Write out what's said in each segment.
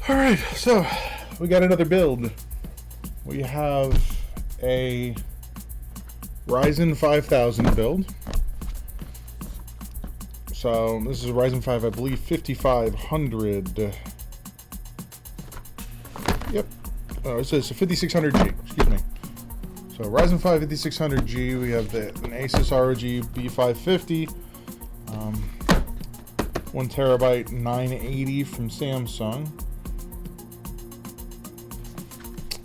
Alright, so we got another build. We have a Ryzen 5000 build. So this is a Ryzen 5, I believe 5500. Yep. Oh, it says 5600G, excuse me. So Ryzen 5 5600G, we have an Asus ROG B550. 1TB 980 from Samsung.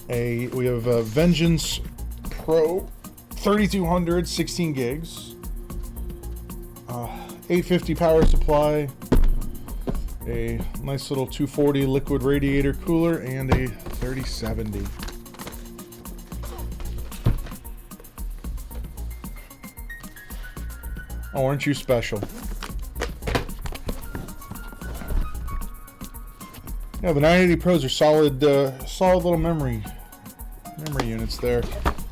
We have a Vengeance Pro 3200, 16 gigs. 850 power supply, a nice little 240 liquid radiator cooler, and a 3070. Oh, aren't you special? Yeah, the 980 Pros are solid, solid little memory units there.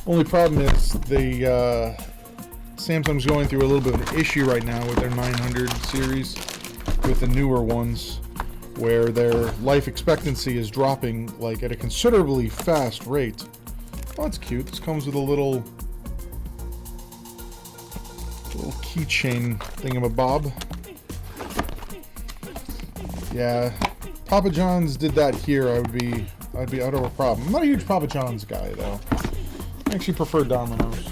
Only problem is the Samsung's going through a little bit of an issue right now with their 900 series, with the newer ones, where their life expectancy is dropping like at a considerably fast rate. Oh, that's cute. This comes with a little keychain thingamabob. Yeah, Papa John's did that here. I'd be out of a problem. I'm not a huge Papa John's guy though. I actually prefer Domino's.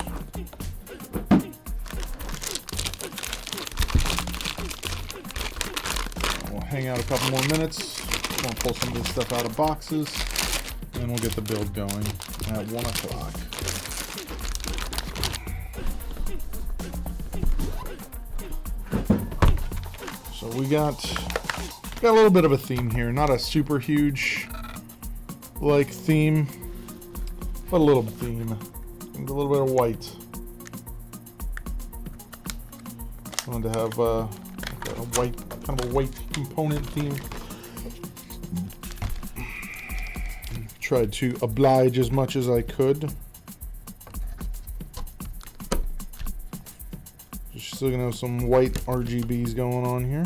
We'll hang out a couple more minutes. We'll pull some of this stuff out of boxes, and we'll get the build going at 1 o'clock. So we got a little bit of a theme here. Not a super huge like theme, but a little theme. And a little bit of white. I wanted to have a white, kind of a white component theme. Tried to oblige as much as I could. Just still gonna have some white RGBs going on here.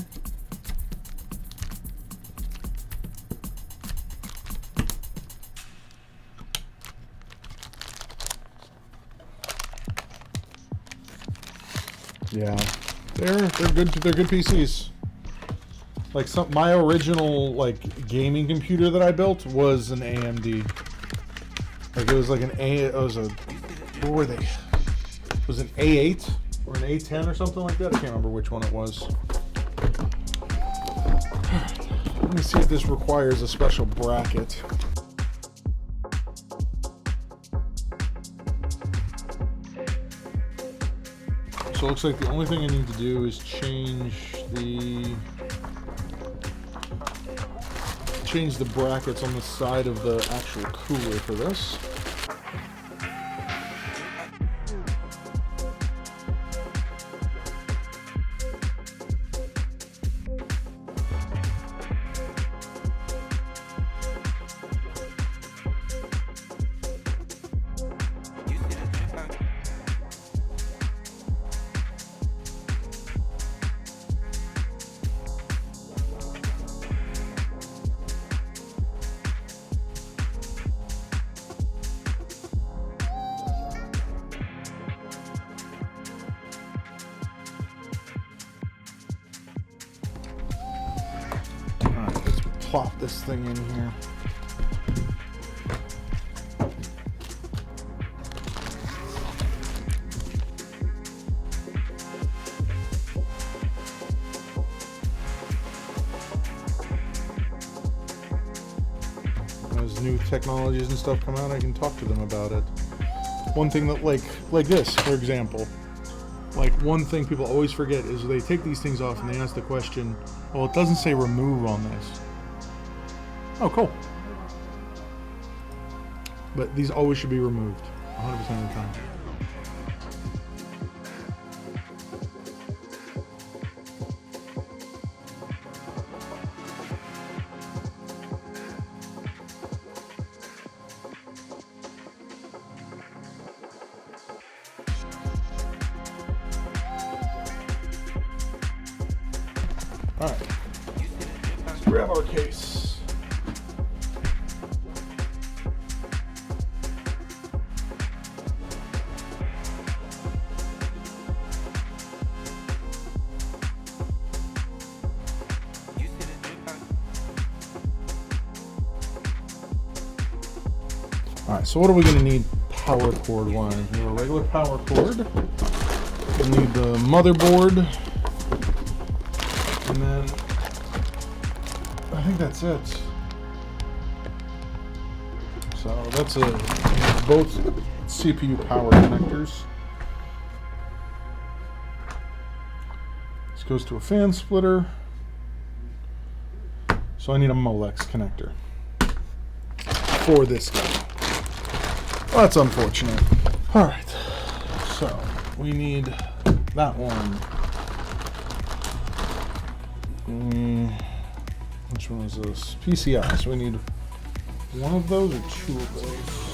Yeah, they're good. They're good PCs. Like my original like gaming computer that I built was an AMD. Like it was like what were they? It was an A8 or an A10 or something like that. I can't remember which one it was. Let me see if this requires a special bracket. So it looks like the only thing I need to do is change the brackets on the side of the actual cooler for this. Plop this thing in here. As new technologies and stuff come out, I can talk to them about it. One thing that like this, for example, like one thing people always forget is they take these things off and they ask the question, well, it doesn't say remove on this. Oh, cool. But these always should be removed 100% of the time. All right, let's grab our case. Alright, so what are we going to need power cord wise? We have a regular power cord. We'll need the motherboard. And then I think that's it. So that's both CPU power connectors. This goes to a fan splitter. So I need a Molex connector for this guy. Well, that's unfortunate. Alright, so we need that one. Which one is this? PCI. So we need one of those or two of those.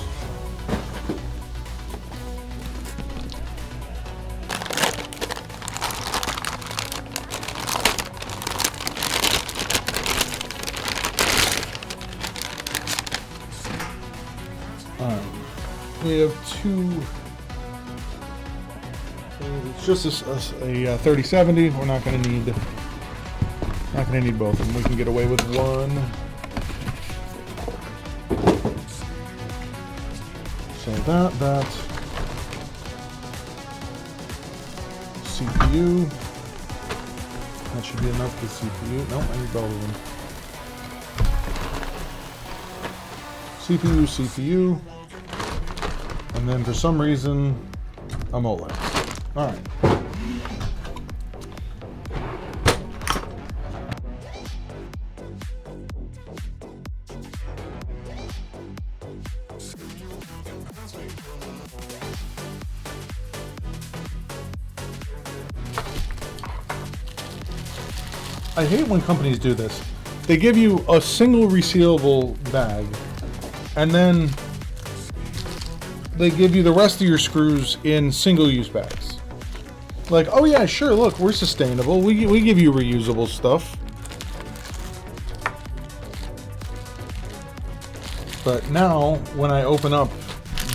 We have two. It's just a 3070. We're not going to need both of them. We can get away with one. So that CPU. That should be enough for CPU. Nope, I need both of them. CPU. And then for some reason, a Molex. Alright. I hate when companies do this. They give you a single resealable bag, and then they give you the rest of your screws in single-use bags. Like, oh yeah, sure, look, we're sustainable. We give you reusable stuff. But now, when I open up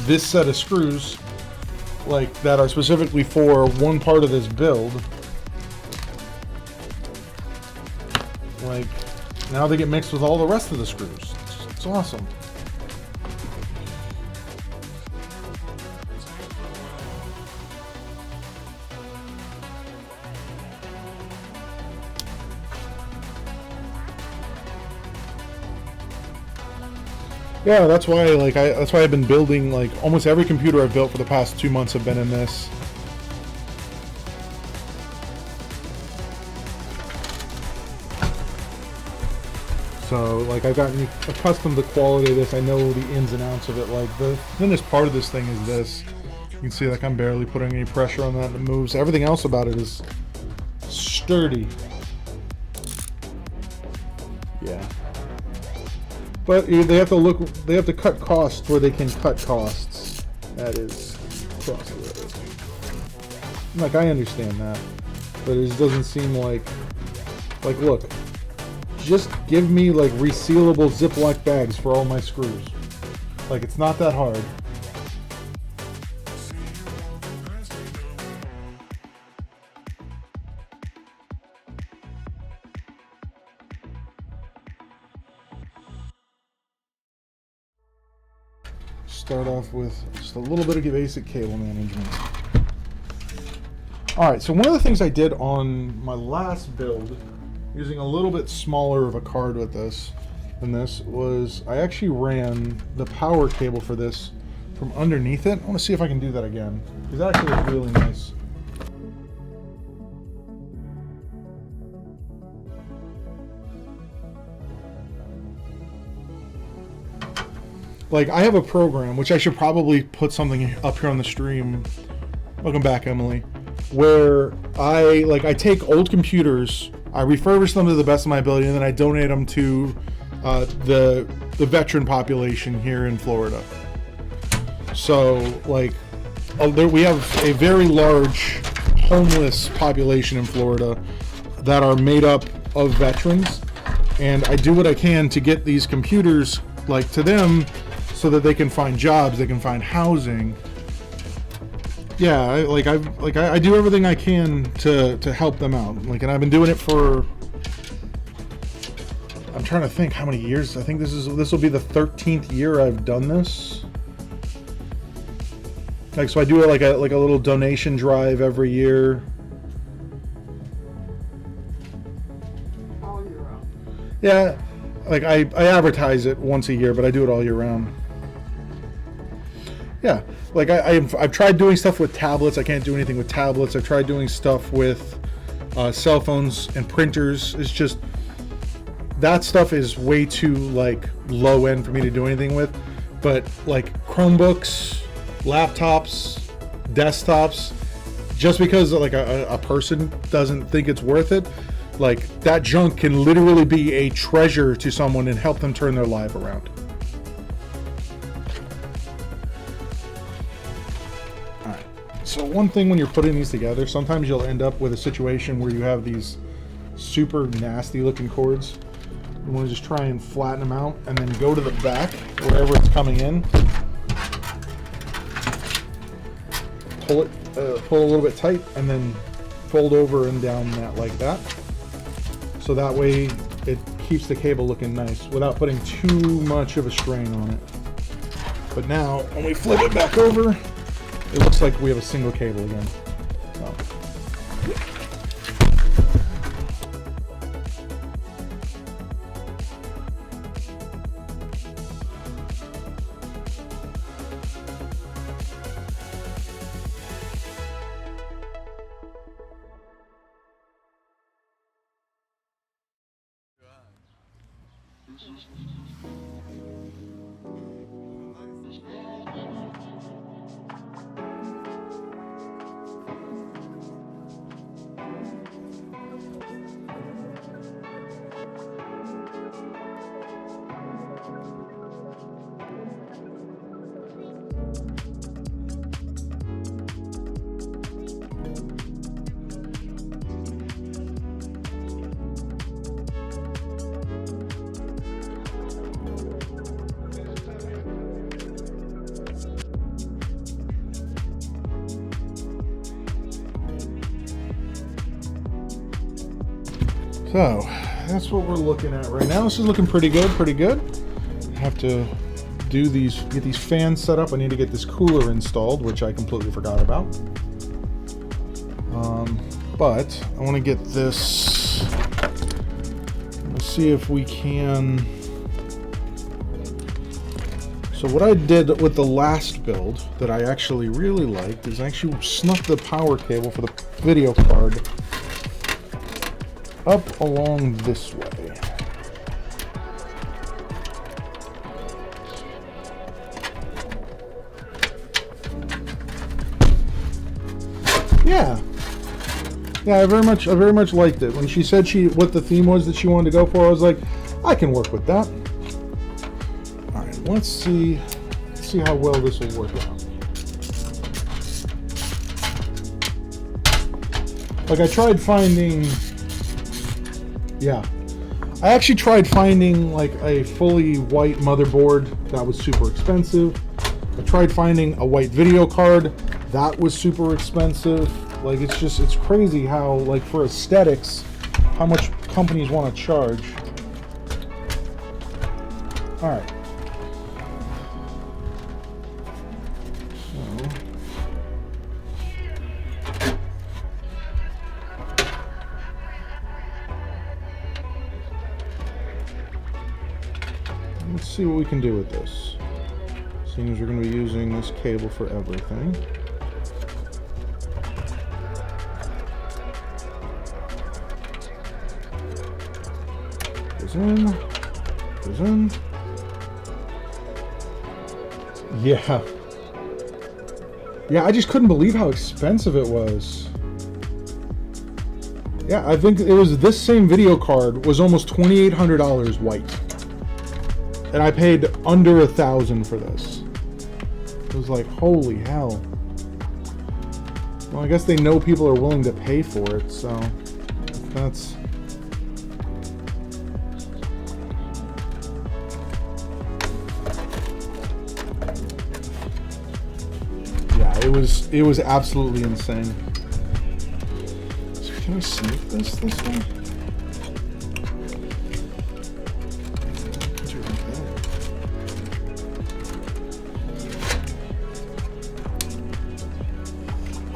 this set of screws, like, that are specifically for one part of this build, like, now they get mixed with all the rest of the screws. It's awesome. Yeah, that's why that's why I've been building, like, almost every computer I've built for the past 2 months have been in this. So, like, I've gotten accustomed to the quality of this. I know the ins and outs of it. Like, the thinnest part of this thing is this. You can see, like, I'm barely putting any pressure on that and it moves. Everything else about it is sturdy. Yeah. But they have to cut costs where they can cut costs. That is across the road. Like, I understand that, but it just doesn't seem like, look, just give me, like, resealable Ziploc bags for all my screws. Like, it's not that hard. Start off with just a little bit of basic cable management. Alright, so one of the things I did on my last build, using a little bit smaller of a card with this than this, was I actually ran the power cable for this from underneath it. I want to see if I can do that again, because that actually looks really nice. Like, I have a program, which I should probably put something up here on the stream. Welcome back, Emily. Where I take old computers, I refurbish them to the best of my ability, and then I donate them to the veteran population here in Florida. So, like, we have a very large homeless population in Florida that are made up of veterans, and I do what I can to get these computers, like, to them, so that they can find jobs, they can find housing. Yeah, I do everything I can to help them out. Like, and I've been doing it for, I'm trying to think how many years. I think this will be the 13th year I've done this. Like, so I do like a little donation drive every year. All year round. Yeah, like I advertise it once a year, but I do it all year round. Yeah, like I've tried doing stuff with tablets. I can't do anything with tablets. I've tried doing stuff with cell phones and printers. It's just that stuff is way too like low end for me to do anything with. But like Chromebooks, laptops, desktops, just because like a person doesn't think it's worth it, like that junk can literally be a treasure to someone and help them turn their life around. Alright, so one thing when you're putting these together, sometimes you'll end up with a situation where you have these super nasty looking cords. You want to just try and flatten them out and then go to the back wherever it's coming in. Pull a little bit tight and then fold over and down that like that. So that way it keeps the cable looking nice without putting too much of a strain on it. But now when we flip it back over, it looks like we have a single cable again. So. So that's what we're looking at right now. This is looking pretty good, pretty good. I have to do these, get these fans set up. I need to get this cooler installed, which I completely forgot about. But I want to get this. Let's see if we can. So what I did with the last build that I actually really liked is I actually snuck the power cable for the video card up along this way. Yeah, I very much liked it. When she said what the theme was that she wanted to go for, I was like, I can work with that. All right, let's see how well this will work out. Like I actually tried finding like a fully white motherboard that was super expensive. I tried finding a white video card that was super expensive. Like it's crazy how like for aesthetics, how much companies want to charge. All right. Let's see what we can do with this. Seeing as we're going to be using this cable for everything. Goes in. Goes in. Yeah. Yeah, I just couldn't believe how expensive it was. Yeah, I think it was this same video card was almost $2,800 white. And I paid under $1,000 for this. It was like, holy hell. Well, I guess they know people are willing to pay for it, so that's... Yeah, it was absolutely insane. So can I sneak this way?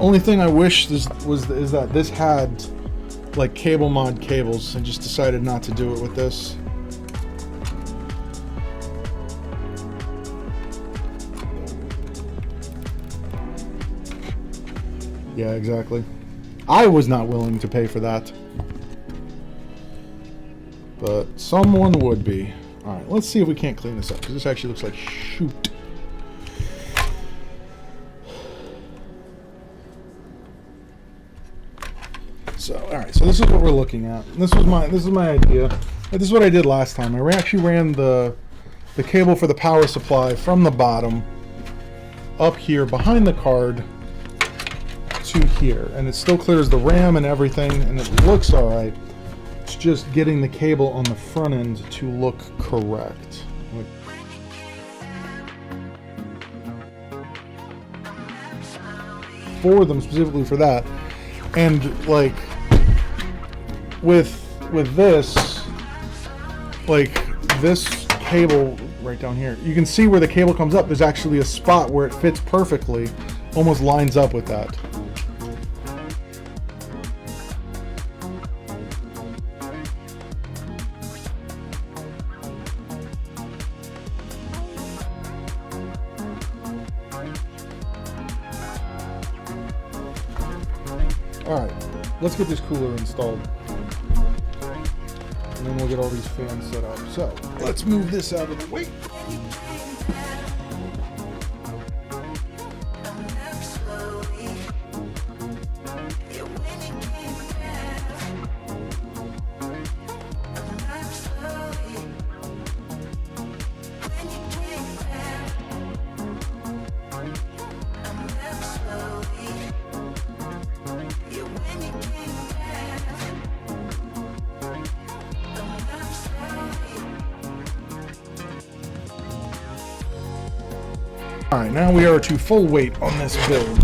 Only thing I wish is that this had like cable mod cables. I just decided not to do it with this. Yeah, exactly. I was not willing to pay for that. But someone would be. Alright, let's see if we can't clean this up, because this actually looks like shoot. So, alright, so this is what we're looking at. This is my idea. This is what I did last time. I actually ran the cable for the power supply from the bottom up here behind the card to here, and it still clears the RAM and everything, and it looks alright. It's just getting the cable on the front end to look correct. For them, specifically for that. And like with this, like this cable right down here, you can see where the cable comes up. There's actually a spot where it fits perfectly, almost lines up with that. Alright, let's get this cooler installed. And then we'll get all these fans set up. So, let's move this out of the way. Alright, now we are to full weight on this build.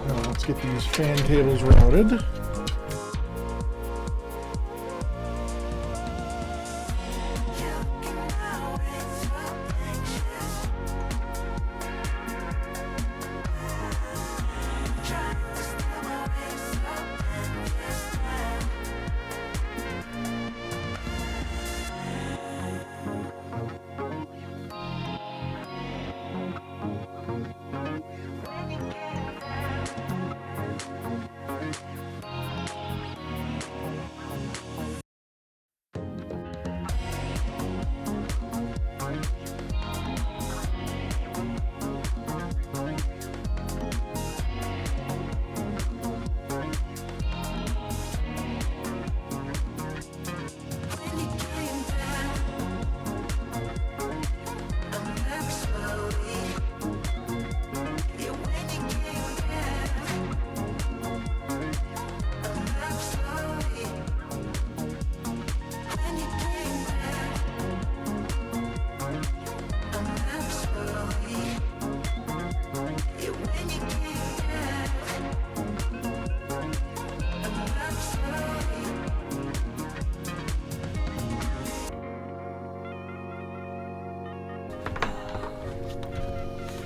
Now let's get these fan cables routed.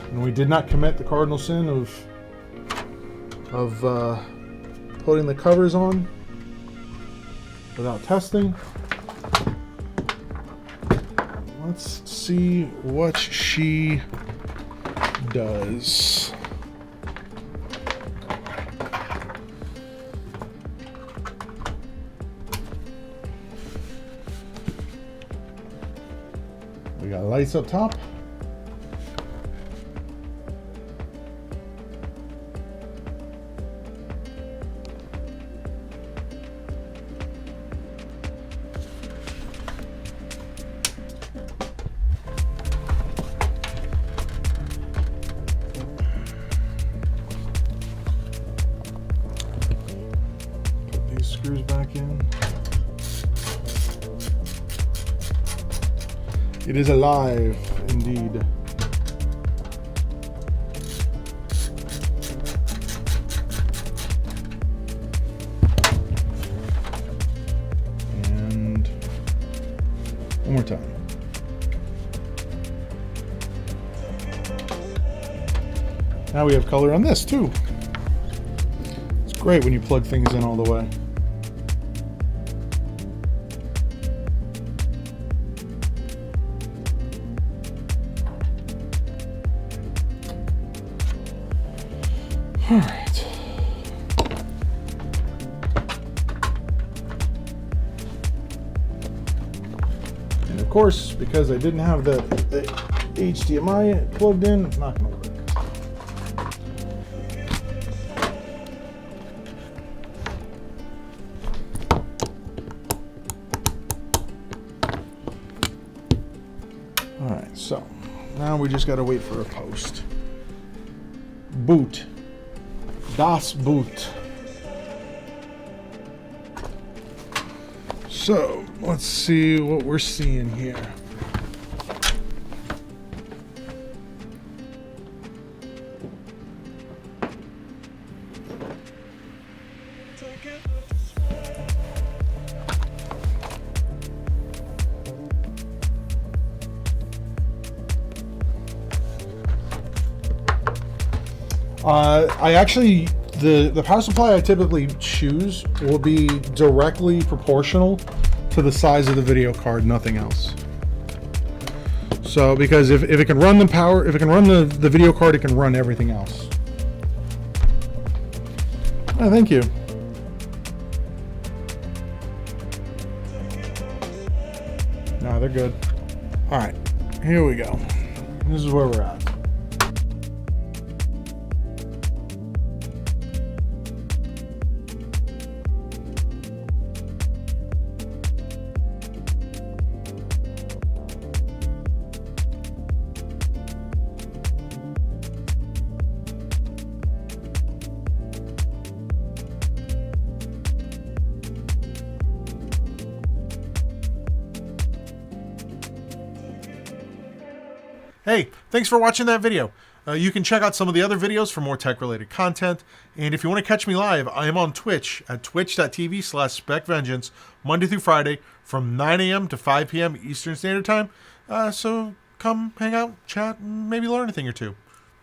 And we did not commit the cardinal sin of putting the covers on without testing. Let's see what she does. We got lights up top. Screws back in. It is alive, indeed. And one more time. Now we have color on this too. It's great when you plug things in all the way. All right. And of course, because I didn't have the HDMI plugged in, it's not going to work. All right, so now we just got to wait for a post. Boot. Das Boot. So let's see what we're seeing here. I actually, the power supply I typically choose will be directly proportional to the size of the video card, nothing else. So, because if it can run the power, if it can run the video card, it can run everything else. Oh, thank you. No, they're good. All right, here we go. This is where we're at. Hey, thanks for watching that video. You can check out some of the other videos for more tech-related content. And if you want to catch me live, I am on Twitch at twitch.tv/SpecVengeance, Monday through Friday from 9 a.m. to 5 p.m. Eastern Standard Time. So come hang out, chat, and maybe learn a thing or two.